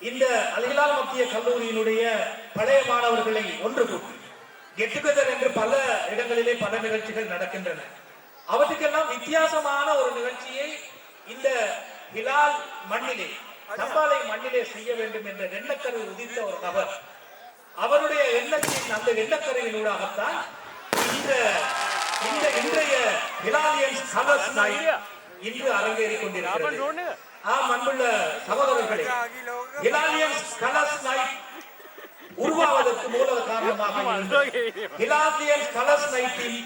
இந்த அல்ஹிலால் மத்திய கல்லூரியினுடைய பழைய மாணவர்களை ஒன்று கூட்டி கெட் டுகெதர் என்று பல இடங்களிலே பல நிகழ்ச்சிகள் நடக்கின்றன. அவற்றுக்கெல்லாம் வித்தியாசமான ஒரு நிகழ்ச்சியை இந்த ஹிலால் மண்ணிலே, தம்பாலை மண்ணிலே செய்ய வேண்டும் என்ற எண்ணக்கரு உதித்த ஒரு நபர். அவருடைய எண்ணத்தின் அந்த எண்ணக்கருவினூடாகத்தான் இன்றைய ஹிலாலியன்ஸ் கலர்ஸ் நைட் இன்று அரங்கேறிக் கொண்டிருக்கிறது. அன்புள்ள சகோதரர்களே, ஹிலாலியன்ஸ் கலர்ஸ் நைட் உருவாவதற்கு மூல காரணமாக ஹிலாலியன்ஸ் கலர்ஸ் நைட்டின்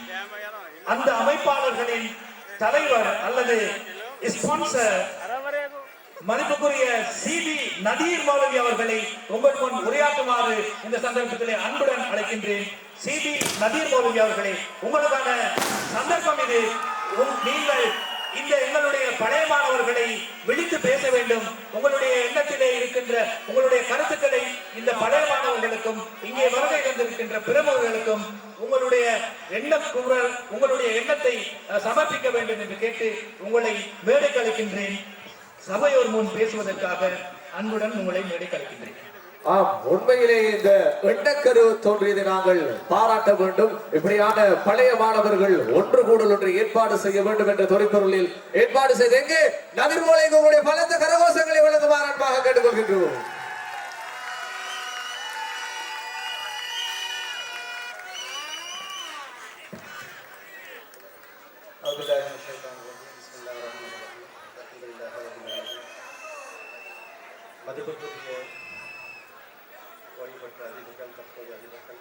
அந்த அமைப்பாளர்களின் தலைவர் அல்லது ஸ்பான்சர் மதிப்புக்குரிய சிபி நதீர் மௌலவி அவர்களை உங்கள் முன் உரையாற்றுமாறு இந்த சந்தர்ப்பத்திலே அன்புடன் அழைக்கின்றேன். சிபி நதீர் மௌலவி அவர்களே, உங்களுக்கான சந்தர்ப்பம் இது. நீங்கள் இந்த எங்களுடைய பழைய மாணவர்களை விழித்து பேச வேண்டும். உங்களுடைய எண்ணத்திலே இருக்கின்ற உங்களுடைய கருத்துக்களை இந்த பழைய மாணவர்களுக்கும் இங்கே வருகை தந்திருக்கின்ற பிரமுகர்களுக்கும் உங்களுடைய உங்களுடைய எண்ணத்தை சமர்ப்பிக்க வேண்டும் என்று கேட்டு உங்களை மேடைக்கு அழைக்கின்றேன். சபையோர் முன் பேசுவதற்காக அன்புடன் உங்களை மேடைக்கு அழைக்கின்றேன். உண்மையிலே இந்த எண்ணக்கரு தோன்றியதை நாங்கள் பாராட்ட வேண்டும். இப்படியான பழைய மாணவர்கள் ஒன்று கூடல் ஒன்று ஏற்பாடு செய்ய வேண்டும் என்ற தொழிற்பொருளில் ஏற்பாடு செய்து எங்கே நதிர்மூலை உங்களுடைய பலத்த கரகோஷங்களை வழங்குமாறு அன்பாக கேட்டுக்கொள்கின்றோம். மதிப்புக்குரிய ஓய்வு பெற்ற அதிபர்கள், தற்போதைய அதிபர்கள்,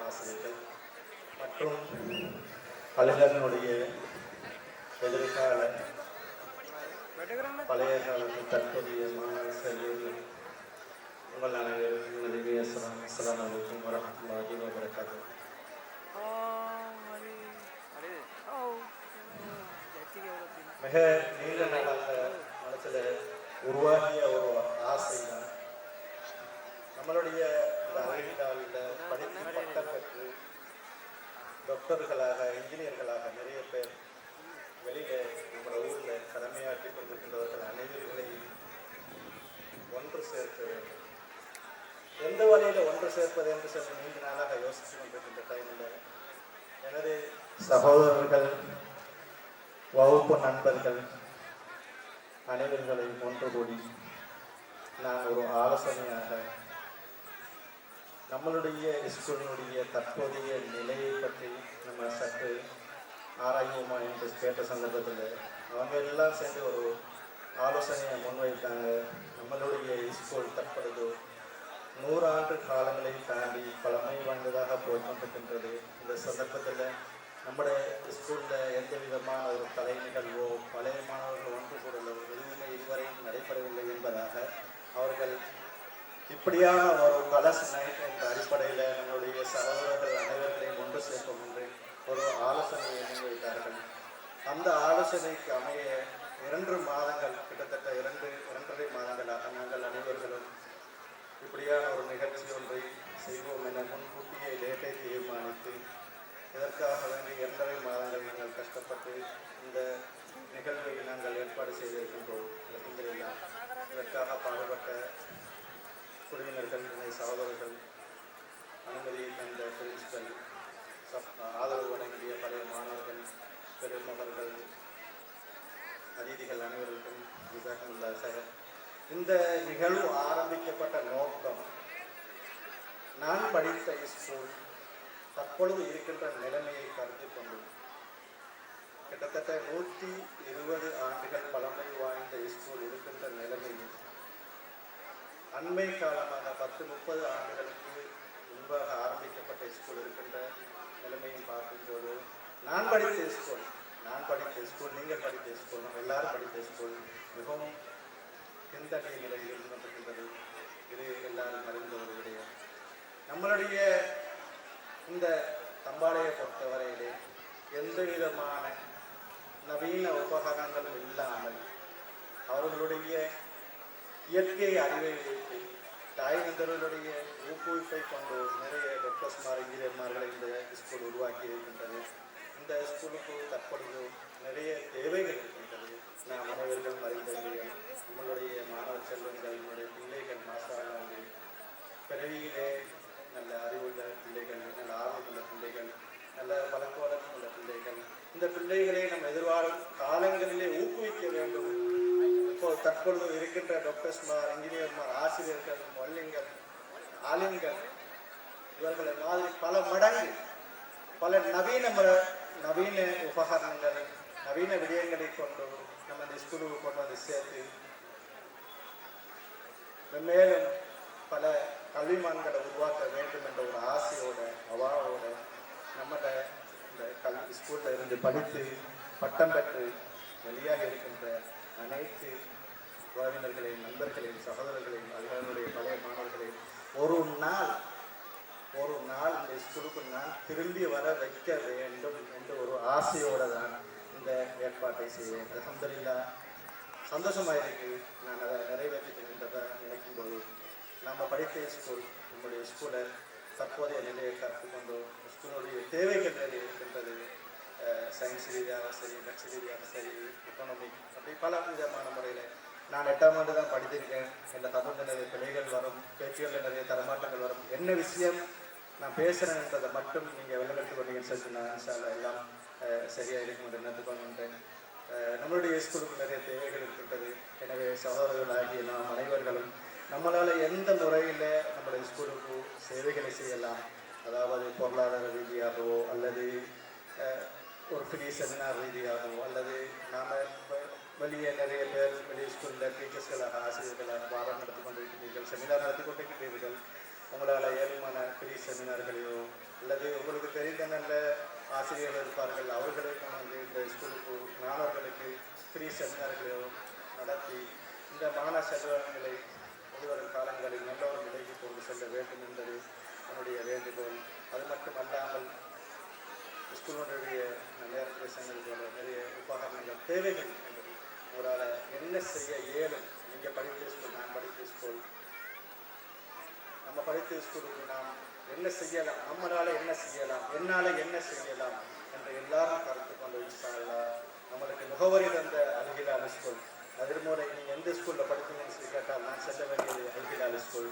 ஆசிரியர்கள் மற்றும் அலுவலர்களுடைய எதிர்கால பழைய காலத்தில் தற்போதைய மாணவர்கள் உங்கள் அனைவருக்கும் அஸ்ஸலாமு அலைக்கும் வரஹ்மத்துல்லாஹி வபரகாத்துஹு. மிக நீண்ட நாளாக மனசில் உருவாகிய ஒரு ஆசை தான் நம்மளுடைய படித்து பட்டம் பெற்று டாக்டர்களாக, இன்ஜினியர்களாக நிறைய பேர் வெளியில நம்ம ஊரில் கடமையாற்றி கொண்டிருக்கின்றவர்கள் அனைவர்களையும் ஒன்று சேர்க்க வேண்டும். எந்த வழியில் ஒன்று சேர்ப்பது என்று சொல்லி நீண்ட நாளாக யோசித்து கொண்டிருக்கின்ற டைமில் எனது சகோதரர்கள், வகுப்பு நண்பர்கள் அனைவர்களையும் ஒன்று கூடி நான் ஒரு ஆலோசனையாக நம்மளுடைய ஸ்கூலினுடைய தற்போதைய நிலையை பற்றி நம்ம சற்று ஆராய்வோமா என்று கேட்ட சந்தர்ப்பத்தில் அவங்க எல்லாம் சேர்ந்து ஒரு ஆலோசனையை முன்வைத்தாங்க. நம்மளுடைய ஸ்கூல் தற்பொழுது 100 ஆண்டு காலங்களை தாண்டி பழமை வாய்ந்ததாக போய்கொண்டிருக்கின்றது. இந்த சந்தர்ப்பத்தில் நம்முடைய ஸ்கூலில் எந்த விதமான ஒரு கலை நிகழ்வோ பழைய மாணவர்கள் ஒன்று கூடலோ எதுவுமே இதுவரையும் நடைபெறவில்லை என்பதாக அவர்கள் இப்படியான ஒரு கலர்ஸ் நைட் என்ற அடிப்படையில் நம்மளுடைய சகோதரர்கள் அனைவர்களையும் ஒன்று சேர்ப்போம் என்று ஒரு ஆலோசனையை முன்வைத்தார்கள். அந்த ஆலோசனைக்கு அமைய 2 மாதங்கள், கிட்டத்தட்ட 2.5 மாதங்களாக நாங்கள் அனைவர்களும் இப்படியான ஒரு நிகழ்ச்சி ஒன்றை செய்வோம் என முன்கூட்டியே டேட்டை தீர்மானித்து இதற்காக வேண்டி 2.5 மாதங்கள் நாங்கள் கஷ்டப்பட்டு இந்த நிகழ்வை நாங்கள் ஏற்பாடு செய்திருக்கின்றோம். இதற்காக பாடுபட்ட குழுவினர்கள், சகோதரர்கள், அனுமதியை தந்த பிரின்சிபல், ஆதரவு வழங்கிய பழைய மாணவர்கள், பெருமகர்கள், அதிதிகள் அனைவருக்கும் இந்த நிகழ்வு ஆரம்பிக்கப்பட்ட நோக்கம் நான் படித்த ஸ்கூல் தற்பொழுது இருக்கின்ற நிலைமையை கருத்தில் கொண்டு கிட்டத்தட்ட 120 ஆண்டுகள் பழமை வாய்ந்த ஸ்கூல் இருக்கின்ற நிலைமையில் அண்மை காலமாக 10-30 ஆண்டுகளுக்கு முன்பாக ஆரம்பிக்கப்பட்ட ஸ்கூல் இருக்கின்ற நிலைமையும் பார்க்கும்போது நான் படித்த ஸ்கூல், நீங்கள் படித்த ஸ்கூல், நம்ம எல்லாரும் படித்த ஸ்கூல் மிகவும் பின்தங்கிய நிலையில் இருந்து கொண்டிருக்கின்றது. இது எல்லாரும் அறிந்த ஒரு விடயம். நம்மளுடைய இந்த தம்பாளையை பொறுத்தவரையிலே எந்த விதமான நவீன உபகரணங்களும் இல்லாமல் அவர்களுடைய இயற்கை அறிவை வைத்து தாய்நந்தர்களுடைய ஊக்குவிப்பை கொண்டு நிறைய டாக்டர்ஸ்மார், இன்ஜினியர்மார்களை இந்த ஸ்கூல் உருவாக்கி இருக்கின்றது. இந்த ஸ்கூலுக்கு தற்பொழுது நிறைய தேவைகள் இருக்கின்றது. நாம் அனைவர்களும் அறிந்த நம்மளுடைய மாணவ செல்வங்கள், நம்முடைய பிள்ளைகள் பிள்ளைகளை நம்ம எதிர்வாரும் காலங்களிலே ஊக்குவிக்க வேண்டும். இப்போ தற்பொழுது இருக்கின்ற டாக்டர்ஸ்மார், இன்ஜினியர்மார், ஆசிரியர்கள், மொழிங்கள், ஆலிம்கள் இவர்களை மாதிரி பல மடங்கு பல நவீன உபகரணங்கள், நவீன விடயங்களை கொண்டு நம்ம இந்த ஸ்கூலுக்கு கொண்டு வந்து சேர்த்து மேலும் பல கல்விமான்களை உருவாக்க வேண்டும் என்ற ஒரு ஆசையோட அவாவோட நம்மளோட இந்த கல்வி ஸ்கூலில் இருந்து படித்து பட்டம் பெற்று வெளியாக இருக்கின்ற அனைத்து உறவினர்களையும், நண்பர்களையும், சகோதரர்களையும், அவர்களுடைய பழைய மாணவர்களையும் ஒரு நாள் இந்த ஸ்கூலுக்கு நான் திரும்பி வர வைக்க வேண்டும் என்ற ஒரு ஆசையோடு தான் இந்த ஏற்பாட்டை செய்வேன். அல்ஹம்துலில்லாஹ், சந்தோஷமாக இருக்கு. நான் அதை நிறைவேற்றிக்கின்றதை நினைக்கும் போது நம்ம படித்த ஸ்கூல், நம்முடைய ஸ்கூலை தற்போதைய நிலையை கற்றுக்கொண்டு ஸ்கூலுடைய தேவைகள் நிறைய இருக்கின்றது. சயின்ஸ் ரீதியாக சரி, மெட்ஸ் ரீதியாக சரி, எக்கனாமிக், அப்படி பல விதமான முறையில் நான் 8ஆம் ஆண்டு தான் படித்திருக்கேன். என்ற தமிழில் நிறைய பிழைகள் வரும், பேச்சுகளில் நிறைய தரமாற்றங்கள் வரும். என்ன விஷயம் நான் பேசுகிறேன்றதை மட்டும் நீங்கள் வெளிநடத்து கொண்டீங்கன்னு சொல்லி நான் இன்ஷால்லா எல்லாம் சரியாக இருக்கும் என்று நினைத்துக்கொண்டேன். நம்மளுடைய ஸ்கூலுக்கு நிறைய தேவைகள் இருக்கின்றது. எனவே சகோதரர்களாகிய நாம் அனைவர்களும் நம்மளால் எந்த முறையில் நம்முடைய ஸ்கூலுக்கு சேவைகளை செய்யலாம், அதாவது பொருளாதார ரீதியாகவோ அல்லது ஒரு ஃப்ரீ செமினார் ரீதியாகவோ அல்லது நாம் வெளியே நிறைய பேர் வெளியே ஸ்கூலில் டீச்சர்ஸ்களாக, ஆசிரியர்களாக பாடம் நடத்தி கொண்டிருக்கிறீர்கள், செமினார் நடத்தி கொண்டிருக்கிறீர்கள். உங்களால் ஏழுமான ஃப்ரீ செமினார்களையோ அல்லது உங்களுக்கு தெரிந்த நல்ல ஆசிரியர்கள் இருப்பார்கள், அவர்களுக்கும் வந்து இந்த ஸ்கூலுக்கு மாணவர்களுக்கு ஃப்ரீ செமினார்களையோ நடத்தி இந்த மாணவ செல்வங்களை எதிர்வரும் காலங்களில் நல்ல ஒரு நிலைக்கு கொண்டு செல்ல வேண்டும் என்பது என்னுடைய வேண்டுகோள். அது மட்டும் அல்லாமல் ஸ்கூலுடைய நேரத்தில் சொன்னது நிறைய உபகரணங்கள் தேவைகள் என்பது உங்களால் என்ன செய்ய இயலும். நீங்கள் படித்த ஸ்கூல், நான் படித்த ஸ்கூல், நம்ம படித்த ஸ்கூலுக்கு நாம் என்ன செய்யலாம், நம்மளால் என்ன செய்யலாம், என்னால் என்ன செய்யலாம் என்று எல்லாரும் கருத்து கொண்டு இன்ஷால்லா நம்மளுக்கு முகவரி தந்த அல்ஹிலால் ஸ்கூல். அதற்கு நீங்கள் எந்த ஸ்கூலில் படித்தீங்கன்னு சொல்லி கேட்டால் நான் செல்ல வேண்டியது அல்ஹிலால் ஸ்கூல்.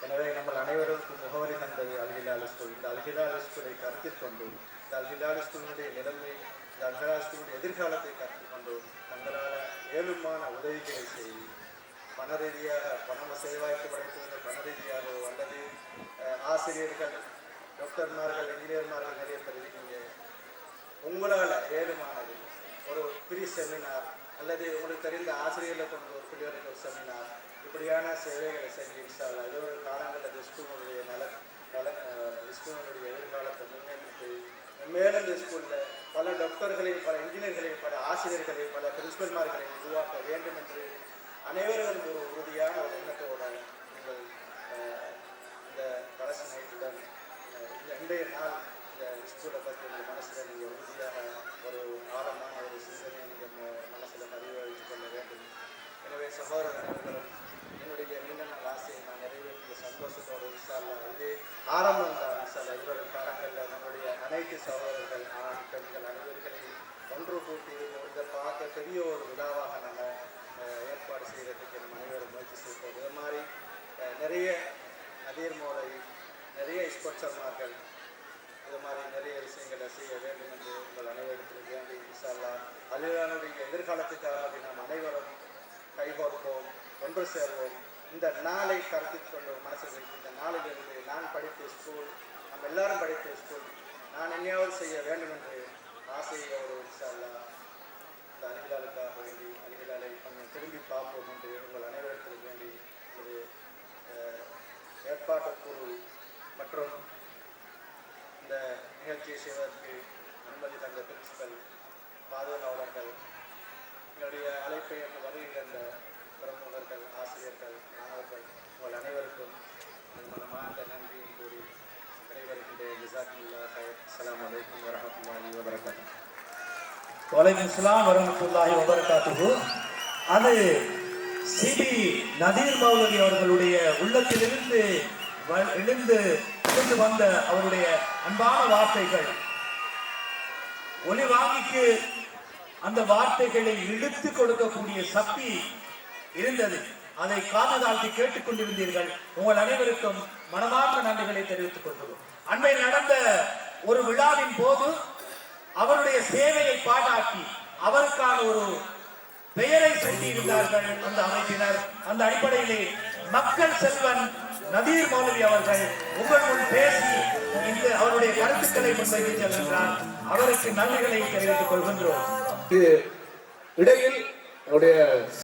எனவே நம்ம அனைவருக்கும் முகவரி தந்தது அல்ஹிலால் ஸ்கூல். இந்த அல்ஹிலால் ஸ்கூலை கருத்தில் கொண்டு இந்த அல்ஹிலால் ஸ்கூலினுடைய நிலைமை, இந்த அல்ஹிலால் ஸ்கூலுடைய எதிர்காலத்தை கருத்தில் கொண்டு நம்மளால் ஏழுமான உதவிகளை செய்து பண ரீதியாக, பண வசதிவாய்ப்பு படைத்தவர்கள் பண ரீதியாகவோ அல்லது ஆசிரியர்கள், டாக்டர்மார்கள், இன்ஜினியர்மார்கள் நிறைய பேர் இருக்கீங்க, உங்களால் ஏழுமானது ஒரு ஃப்ரீ செமினார் அல்லது உங்களுக்கு தெரிந்த ஆசிரியர்களை கொண்டு ஒரு பிள்ளைகளுக்கு ஒரு செமினார், இப்படியான சேவைகளை செஞ்சு இன்ஷால்லா இது ஒரு காலங்களில் ஸ்கூலுடைய ஸ்கூலுடைய எதிர்காலத்தை முன்னேற்றிட்டு மேலும் இந்த ஸ்கூலில் பல டாக்டர்களையும், பல இன்ஜினியர்களையும், பல ஆசிரியர்களையும், பல பிரின்சிபல்மார்களையும் உருவாக்க வேண்டும் என்று அனைவரும் ஒரு உறுதியான ஒரு எண்ணத்தோடு நீங்கள் இந்த கடைசி நைட்டுடன் இன்றைய நாள் இந்த ஸ்கூலை பற்றி உங்கள் மனசில் நீங்கள் உறுதியாக ஒரு ஆழமான ஒரு சிந்தனையை நீங்கள் மனசில் பதிவு வைத்துக் கொள்ள வேண்டும். எனவே சகோதரர்களும் என்னுடைய நீண்ட நாள் ஆசையை நான் நிறைவேற்றிய சந்தோஷத்தோடு இன்ஷால்லா இது ஆரம்பம் தான். இன்ஷால்லா இவர்கள் காலங்களில் நம்முடைய அனைத்து சகோதரர்கள், ஆண், பெண்கள் அனைவர்களையும் ஒன்று கூட்டி இதை பார்க்க பெரிய ஒரு விழாவாக நம்ம ஏற்பாடு செய்கிறதுக்கு நம்ம அனைவரும் முயற்சி செய்வோம். இது மாதிரி நிறைய நதீர் மோலை, நிறைய ஸ்பான்சர்மார்கள் இது மாதிரி நிறைய விஷயங்களை செய்ய வேண்டும் என்று உங்கள் அனைவருக்கும் வேண்டி இன்ஷால்லா அல்ஹிலாலுடைய எதிர்காலத்துக்காக நாம் அனைவரும் கைகோர்ப்போம், ஒன்று சேர்வோம். இந்த நாளை கருத்தில் கொண்டு மனசில் வைத்து இந்த நாளிலிருந்து நான் படித்த ஸ்கூல், நம்ம எல்லாரும் படித்த ஸ்கூல், நான் என்னையாவது செய்ய வேண்டும் என்று ஆசையோடு இன்ஷால்லா இந்த அல்ஹிலாலுக்காக வேண்டி அல்ஹிலாலை கொஞ்சம் திரும்பி பார்ப்போம் என்று உங்கள் அனைவருக்கும் வேண்டி ஒரு ஏற்பாட்டு குழு மற்றும் இந்த நிகழ்ச்சியை செய்வதற்கு அனுமதி தந்த பிரின்சிபல் பாதுகாவலர்கள், எங்களுடைய அழைப்பை என்று வருகின்ற பிரமுகர்கள், ஆசிரியர்கள், மாணவர்கள் உங்கள் அனைவருக்கும் மனமார்ந்த நன்றியை கூறி விடைபெறுகின்றேன். ஜஸாக்குமுல்லாஹ் ஹைர். அஸ்ஸலாமு அலைக்கும் வரஹ்மத்துல்லாஹி வபரகாத்துஹு. வலைக்கும் ஸலாம் வரஹ்மத்துல்லாஹி வபரகாத்துஹு. அது சிபி நதீர் மௌலவி அவர்களுடைய உள்ளத்திலிருந்து எழுந்து வந்த அவருடைய அன்பான வார்த்தைகள். ஒலிவாங்கிக்கு அந்த வார்த்தைகளை இழுத்து கொடுக்கக்கூடிய சக்தி இருந்தது. அதை காது தாழ்த்தி கேட்டுக்கொண்டிருந்தீர்கள். உங்கள் அனைவருக்கும் மனமார்ந்த நன்றிகளை தெரிவித்துக் கொள்கிறோம். அண்மையில் நடந்த ஒரு விழாவின் போது அவருடைய சேவையை பாராட்டி அவருக்கான ஒரு பெயரை சூட்டியிருந்தார்கள் அந்த அமைப்பினர். அந்த அடிப்படையிலே மக்கள் செல்வன் நதீர் மௌலவி அவர்கள் உங்கள் முன் பேசி இந்த அவருடைய கருத்துக்களை முன்வைத்து செல்கின்றார். அவருக்கு நன்றிகளை தெரிவித்துக் கொள்கின்றோம். இடையில்